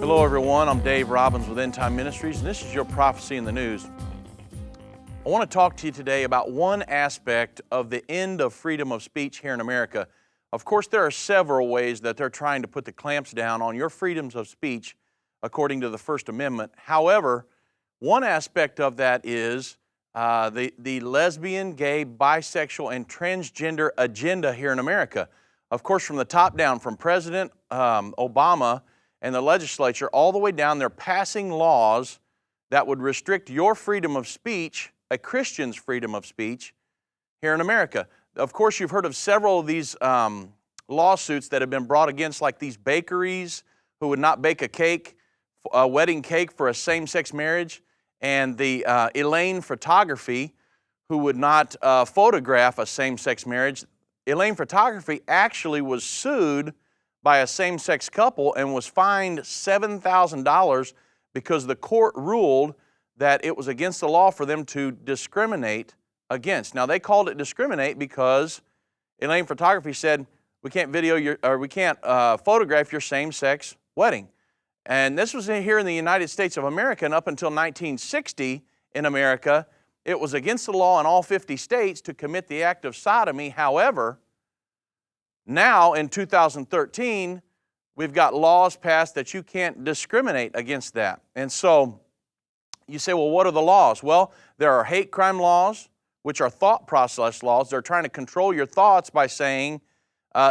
Hello everyone, I'm Dave Robbins with Endtime Ministries, and this is your Prophecy in the News. I want to talk to you today about one aspect of the end of freedom of speech here in America. Of course, there are several ways that they're trying to put the clamps down on your freedoms of speech according to the First Amendment. However, one aspect of that is the lesbian, gay, bisexual, and transgender agenda here in America. Of course, from the top down, from President Obama and the legislature all the way down, they're passing laws that would restrict your freedom of speech, a Christian's freedom of speech, here in America. Of course, you've heard of several of these lawsuits that have been brought against, like these bakeries who would not bake a wedding cake for a same-sex marriage, and the Elaine Photography, who would not photograph a same-sex marriage. Elaine Photography actually was sued by a same-sex couple and was fined $7,000 because the court ruled that it was against the law for them to discriminate against. Now, they called it discriminate because Elaine Photography said, we can't photograph your same-sex wedding. And this was here in the United States of America, and up until 1960 in America, it was against the law in all 50 states to commit the act of sodomy. However, now in 2013, we've got laws passed that you can't discriminate against that. And so you say, well, what are the laws? Well, there are hate crime laws, which are thought process laws. They're trying to control your thoughts by saying,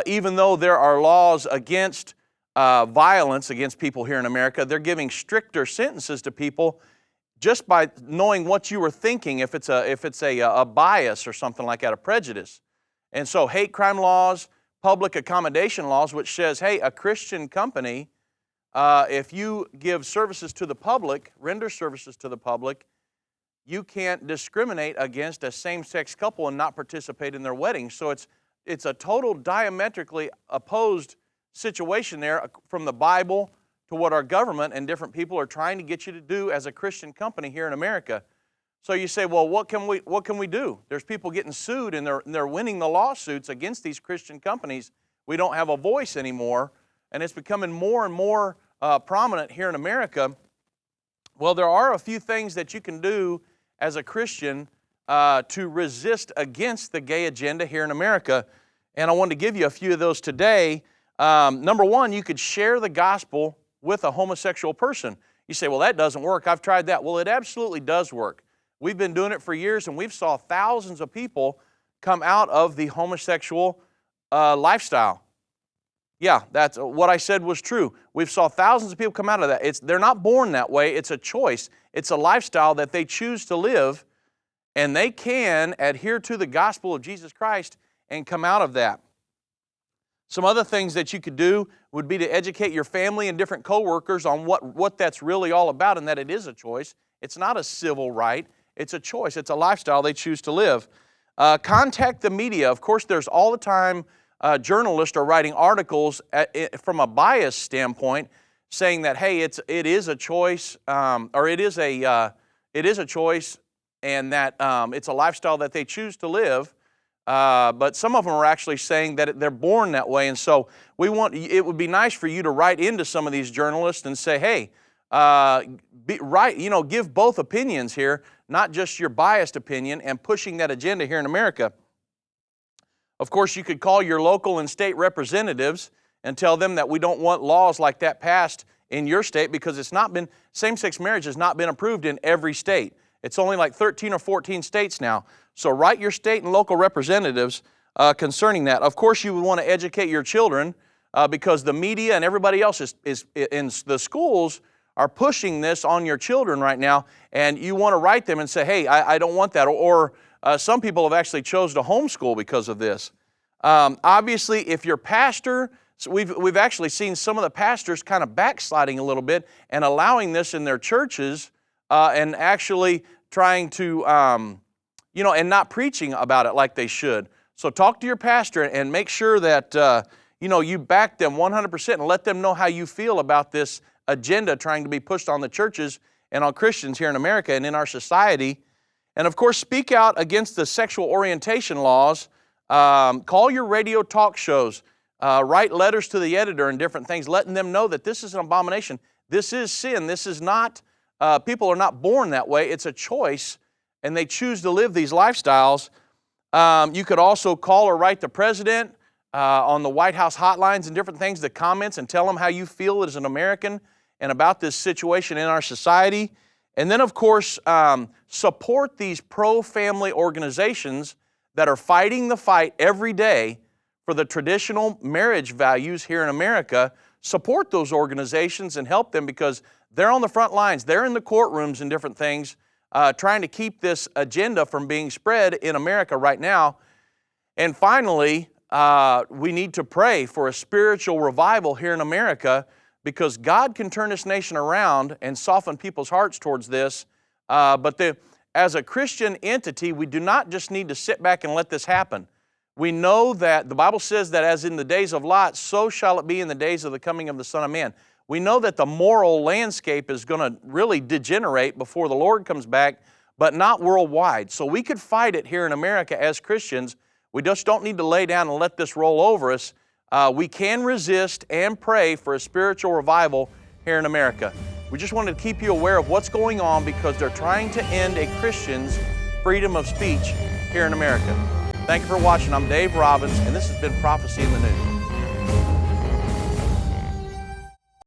even though there are laws against violence against people here in America, they're giving stricter sentences to people just by knowing what you were thinking, if it's a bias or something like that, a prejudice. And so hate crime laws, public accommodation laws, which says, hey, a Christian company, if you give services to the public, render services to the public, you can't discriminate against a same-sex couple and not participate in their wedding. So it's a total diametrically opposed situation there from the Bible to what our government and different people are trying to get you to do as a Christian company here in America. So you say, well, what can we do? There's people getting sued and they're winning the lawsuits against these Christian companies. We don't have a voice anymore, and it's becoming more and more prominent here in America. Well, there are a few things that you can do as a Christian to resist against the gay agenda here in America, and I wanted to give you a few of those today. Number one, you could share the gospel with a homosexual person. You say, well, that doesn't work. I've tried that. Well, it absolutely does work. We've been doing it for years, and we've saw thousands of people come out of the homosexual lifestyle. Yeah, that's what I said was true. We've saw thousands of people come out of that. They're not born that way. It's a choice. It's a lifestyle that they choose to live, and they can adhere to the gospel of Jesus Christ and come out of that. Some other things that you could do would be to educate your family and different coworkers on what that's really all about, and that it is a choice. It's not a civil right. It's a choice. It's a lifestyle they choose to live. Contact the media. Of course, there's all the time journalists are writing articles from a bias standpoint, saying that, hey, it is a choice, or it is a choice, and that it's a lifestyle that they choose to live. But some of them are actually saying that they're born that way, and so it would be nice for you to write into some of these journalists and say, hey, give both opinions here, not just your biased opinion, and pushing that agenda here in America. Of course, you could call your local and state representatives and tell them that we don't want laws like that passed in your state, because same-sex marriage has not been approved in every state. It's only like 13 or 14 states now. So write your state and local representatives concerning that. Of course, you would want to educate your children because the media and everybody else is in the schools are pushing this on your children right now, and you want to write them and say, hey, I don't want that. Or some people have actually chosen to homeschool because of this. Obviously, if your pastor, so we've actually seen some of the pastors kind of backsliding a little bit and allowing this in their churches and actually trying to, and not preaching about it like they should. So talk to your pastor and make sure that, you back them 100% and let them know how you feel about this agenda trying to be pushed on the churches and on Christians here in America and in our society. And of course, speak out against the sexual orientation laws. Call your radio talk shows. Write letters to the editor and different things, letting them know that this is an abomination. This is sin. This is not, people are not born that way. It's a choice, and they choose to live these lifestyles. You could also call or write the president on the White House hotlines and different things, the comments, and tell them how you feel as an American and about this situation in our society. And then, of course, support these pro-family organizations that are fighting the fight every day for the traditional marriage values here in America. Support those organizations and help them, because they're on the front lines. They're in the courtrooms and different things trying to keep this agenda from being spread in America right now. And finally, we need to pray for a spiritual revival here in America, because God can turn this nation around and soften people's hearts towards this. As a Christian entity, we do not just need to sit back and let this happen. We know that the Bible says that as in the days of Lot, so shall it be in the days of the coming of the Son of Man. We know that the moral landscape is going to really degenerate before the Lord comes back, but not worldwide. So we could fight it here in America as Christians. We just don't need to lay down and let this roll over us. We can resist and pray for a spiritual revival here in America. We just wanted to keep you aware of what's going on, because they're trying to end a Christian's freedom of speech here in America. Thank you for watching. I'm Dave Robbins, and this has been Prophecy in the News.